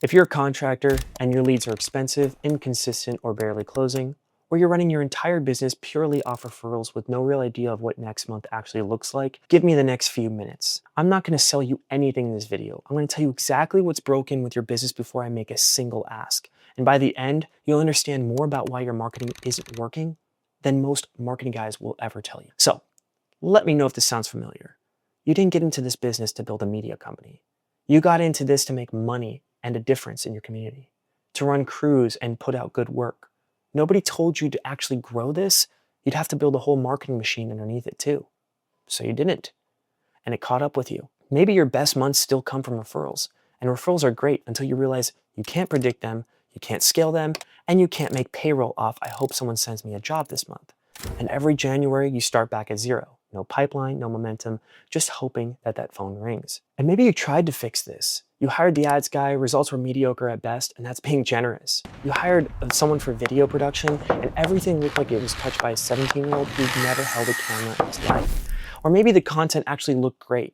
If you're a contractor and your leads are expensive, inconsistent, or barely closing, or you're running your entire business purely off referrals with no real idea of what next month actually looks like, give me the next few minutes. I'm not going to sell you anything in this video. I'm going to tell you exactly what's broken with your business before I make a single ask. And by the end, you'll understand more about why your marketing isn't working than most marketing guys will ever tell you. So, let me know if this sounds familiar. You didn't get into this business to build a media company. You got into this to make money and a difference in your community, to run crews and put out good work. Nobody told you to actually grow this. You'd have to build a whole marketing machine underneath it too. So you didn't. And it caught up with you. Maybe your best months still come from referrals. And referrals are great until you realize you can't predict them, you can't scale them, and you can't make payroll off, I hope someone sends me a job this month. And every January, you start back at zero. No pipeline, no momentum, just hoping that that phone rings. And maybe you tried to fix this. You hired the ads guy, results were mediocre at best, and that's being generous. You hired someone for video production, and everything looked like it was touched by a 17-year-old who'd never held a camera in his life. Or maybe the content actually looked great,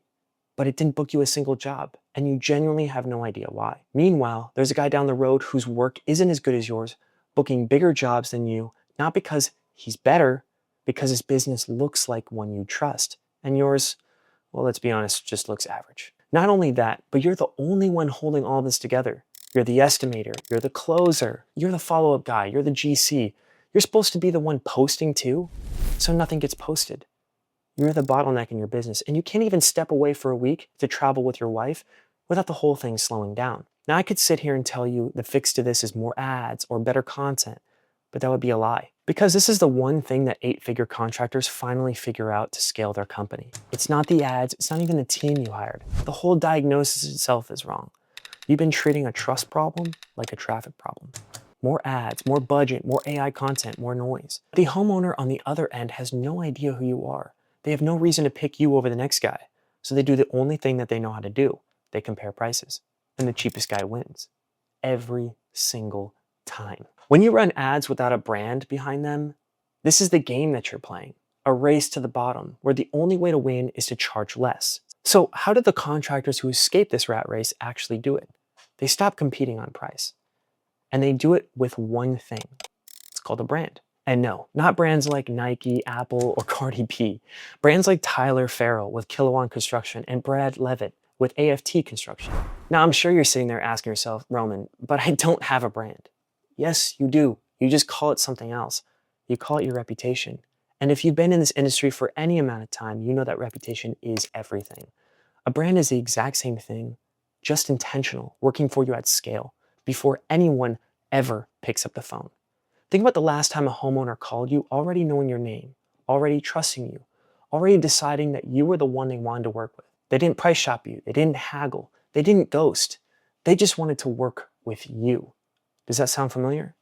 but it didn't book you a single job, and you genuinely have no idea why. Meanwhile, there's a guy down the road whose work isn't as good as yours, booking bigger jobs than you, not because he's better, because his business looks like one you trust, and yours, well, let's be honest, just looks average. Not only that, but you're the only one holding all this together. You're the estimator, you're the closer, you're the follow-up guy, you're the GC. You're supposed to be the one posting too, so nothing gets posted. You're the bottleneck in your business, and you can't even step away for a week to travel with your wife without the whole thing slowing down. Now, I could sit here and tell you the fix to this is more ads or better content, but that would be a lie. Because this is the one thing that 8-figure contractors finally figure out to scale their company. It's not the ads, it's not even the team you hired. The whole diagnosis itself is wrong. You've been treating a trust problem like a traffic problem. More ads, more budget, more AI content, more noise. The homeowner on the other end has no idea who you are. They have no reason to pick you over the next guy. So they do the only thing that they know how to do. They compare prices. And the cheapest guy wins. Every single time. When you run ads without a brand behind them, this is the game that you're playing. A race to the bottom, where the only way to win is to charge less. So how did the contractors who escaped this rat race actually do it? They stop competing on price. And they do it with one thing. It's called a brand. And no, not brands like Nike, Apple, or Cardi B. Brands like Tyler Farrell with Kilowatt Construction and Brad Levitt with AFT Construction. Now, I'm sure you're sitting there asking yourself, Roman, but I don't have a brand. Yes, you do. You just call it something else. You call it your reputation. And if you've been in this industry for any amount of time, you know that reputation is everything. A brand is the exact same thing, just intentional, working for you at scale, before anyone ever picks up the phone. Think about the last time a homeowner called you already knowing your name, already trusting you, already deciding that you were the one they wanted to work with. They didn't price shop you, they didn't haggle, they didn't ghost. They just wanted to work with you. Does that sound familiar?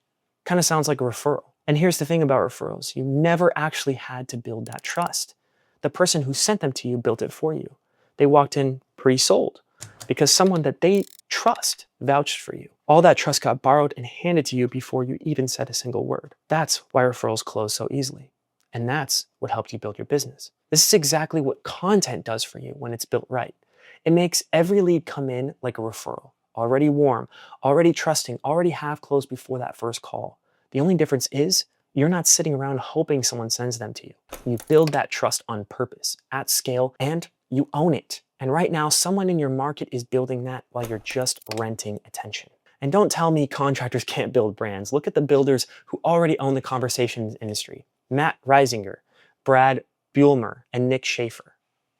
Kind of sounds like a referral. And here's the thing about referrals. You never actually had to build that trust. The person who sent them to you built it for you. They walked in pre-sold because someone that they trust vouched for you. All that trust got borrowed and handed to you before you even said a single word. That's why referrals close so easily. And that's what helped you build your business. This is exactly what content does for you when it's built right. It makes every lead come in like a referral. Already warm, already trusting, already half closed before that first call. The only difference is you're not sitting around hoping someone sends them to you. You build that trust on purpose, at scale, and you own it. And right now, someone in your market is building that while you're just renting attention. And don't tell me contractors can't build brands. Look at the builders who already own the conversations industry. Matt Reisinger, Brad Buellmer, and Nick Schaefer.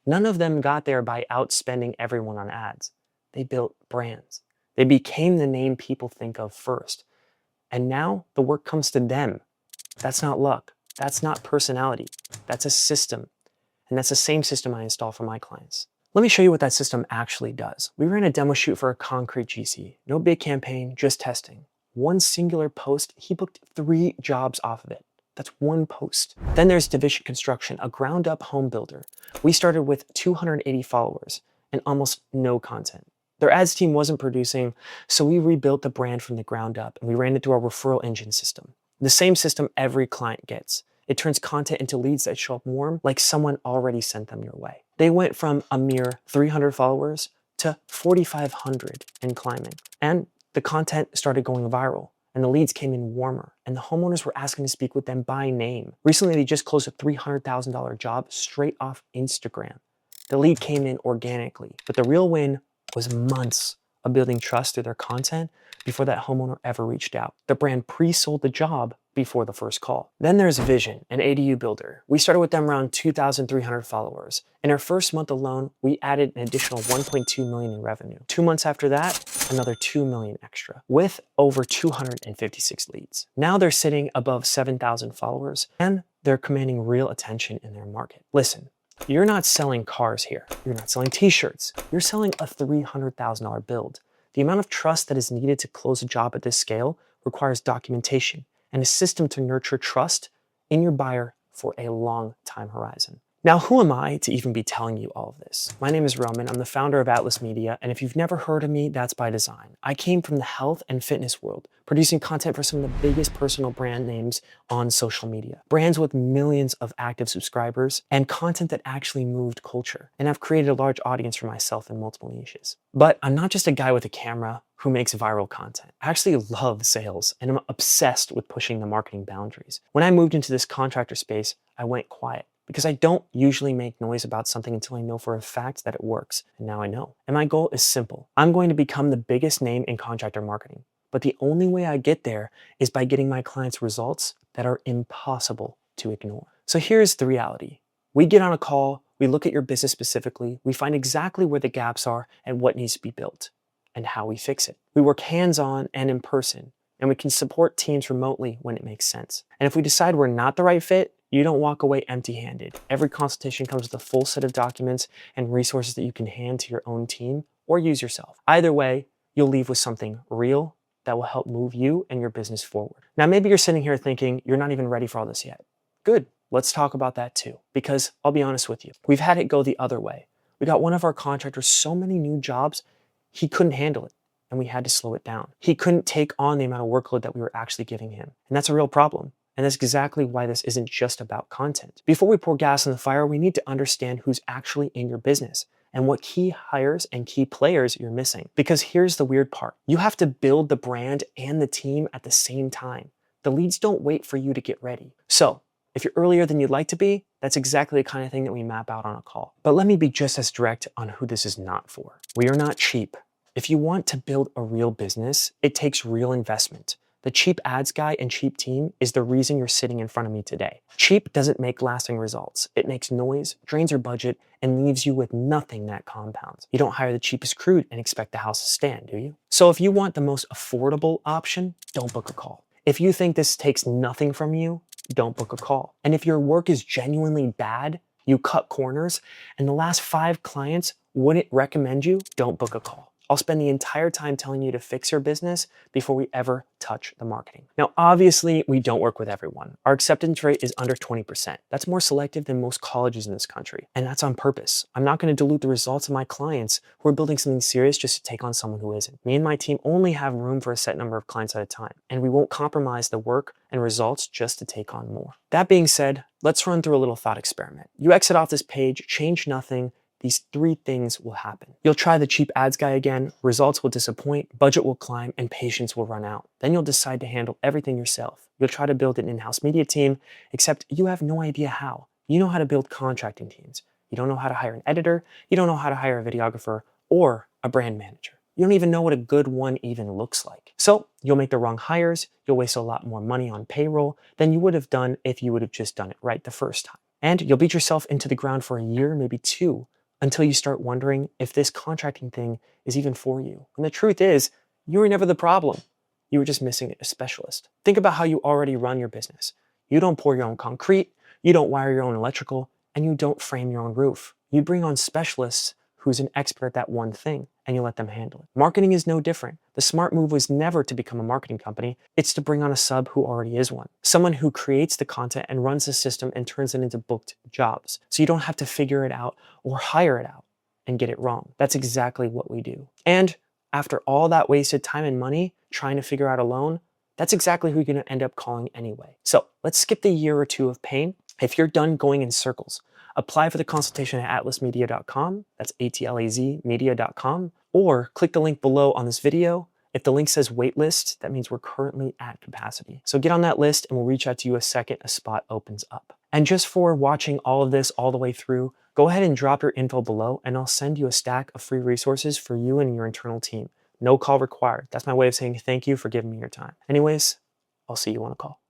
None of them got there by outspending everyone on ads. They built brands. They became the name people think of first. And now the work comes to them. That's not luck. That's not personality. That's a system. And that's the same system I install for my clients. Let me show you what that system actually does. We ran a demo shoot for a concrete GC. No big campaign, just testing. One singular post, he booked 3 jobs off of it. That's one post. Then there's Division Construction, a ground-up home builder. We started with 280 followers and almost no content. Their ads team wasn't producing, so we rebuilt the brand from the ground up and we ran it through our referral engine system. The same system every client gets. It turns content into leads that show up warm like someone already sent them your way. They went from a mere 300 followers to 4,500 and climbing. And The content started going viral, and the leads came in warmer, and the homeowners were asking to speak with them by name. Recently, they just closed a $300,000 job straight off Instagram. The lead came in organically, but the real win was months of building trust through their content before that homeowner ever reached out. The brand pre-sold the job before the first call. Then there's Vision, an ADU builder. We started with them around 2,300 followers. In our first month alone, we added an additional 1.2 million in revenue. 2 months after that, another 2 million extra, with over 256 leads. Now they're sitting above 7,000 followers, and they're commanding real attention in their market. Listen, you're not selling cars here. You're not selling t-shirts. You're selling a $300,000 build. The amount of trust that is needed to close a job at this scale requires documentation and a system to nurture trust in your buyer for a long time horizon. Now, who am I to even be telling you all of this? My name is Roman. I'm the founder of Atlas Media, and if you've never heard of me, that's by design. I came from the health and fitness world, producing content for some of the biggest personal brand names on social media. Brands with millions of active subscribers and content that actually moved culture. And I've created a large audience for myself in multiple niches. But I'm not just a guy with a camera who makes viral content. I actually love sales, and I'm obsessed with pushing the marketing boundaries. When I moved into this contractor space, I went quiet, because I don't usually make noise about something until I know for a fact that it works, and now I know. And my goal is simple. I'm going to become the biggest name in contractor marketing, but the only way I get there is by getting my clients results that are impossible to ignore. So here's the reality. We get on a call, we look at your business specifically, we find exactly where the gaps are and what needs to be built, and how we fix it. We work hands-on and in person, and we can support teams remotely when it makes sense. And if we decide we're not the right fit, you don't walk away empty-handed. Every consultation comes with a full set of documents and resources that you can hand to your own team or use yourself. Either way, you'll leave with something real that will help move you and your business forward. Now, maybe you're sitting here thinking you're not even ready for all this yet. Good, let's talk about that too. Because I'll be honest with you, we've had it go the other way. We got one of our contractors so many new jobs, he couldn't handle it, and we had to slow it down. He couldn't take on the amount of workload that we were actually giving him. And that's a real problem. And that's exactly why this isn't just about content. Before we pour gas on the fire, we need to understand who's actually in your business and what key hires and key players you're missing. Because here's the weird part. You have to build the brand and the team at the same time. The leads don't wait for you to get ready. So if you're earlier than you'd like to be, that's exactly the kind of thing that we map out on a call. But let me be just as direct on who this is not for. We are not cheap. If you want to build a real business, it takes real investment. The cheap ads guy and cheap team is the reason you're sitting in front of me today. Cheap doesn't make lasting results. It makes noise, drains your budget, and leaves you with nothing that compounds. You don't hire the cheapest crew and expect the house to stand, do you? So if you want the most affordable option, don't book a call. If you think this takes nothing from you, don't book a call. And if your work is genuinely bad, you cut corners, and the last 5 clients wouldn't recommend you, don't book a call. I'll spend the entire time telling you to fix your business before we ever touch the marketing. Now, obviously, we don't work with everyone. Our acceptance rate is under 20%. That's more selective than most colleges in this country. And that's on purpose. I'm not going to dilute the results of my clients who are building something serious just to take on someone who isn't. Me and my team only have room for a set number of clients at a time, and we won't compromise the work and results just to take on more. That being said, let's run through a little thought experiment. You exit off this page, change nothing. These 3 things will happen. You'll try the cheap ads guy again, results will disappoint, budget will climb, and patience will run out. Then you'll decide to handle everything yourself. You'll try to build an in-house media team, except you have no idea how. You know how to build contracting teams. You don't know how to hire an editor, you don't know how to hire a videographer or a brand manager. You don't even know what a good one even looks like. So you'll make the wrong hires, you'll waste a lot more money on payroll than you would have done if you would have just done it right the first time. And you'll beat yourself into the ground for a year, maybe 2, until you start wondering if this contracting thing is even for you. And the truth is, you were never the problem. You were just missing a specialist. Think about how you already run your business. You don't pour your own concrete, you don't wire your own electrical, and you don't frame your own roof. You bring on specialists who's an expert at that one thing, and you let them handle it. Marketing is no different. The smart move was never to become a marketing company. It's to bring on a sub who already is one. Someone who creates the content and runs the system and turns it into booked jobs. So you don't have to figure it out or hire it out and get it wrong. That's exactly what we do. And after all that wasted time and money trying to figure out alone, that's exactly who you're going to end up calling anyway. So let's skip the year or 2 of pain. If you're done going in circles, apply for the consultation at atlasmedia.com. That's ATLAZ media.com. Or click the link below on this video If the link says waitlist, that means we're currently at capacity. So get on that list and we'll reach out to you a second a spot opens up. And just for watching all of this all the way through, go ahead and drop your info below and I'll send you a stack of free resources for you and your internal team. No call required. That's my way of saying thank you for giving me your time. Anyways, I'll see you on a call.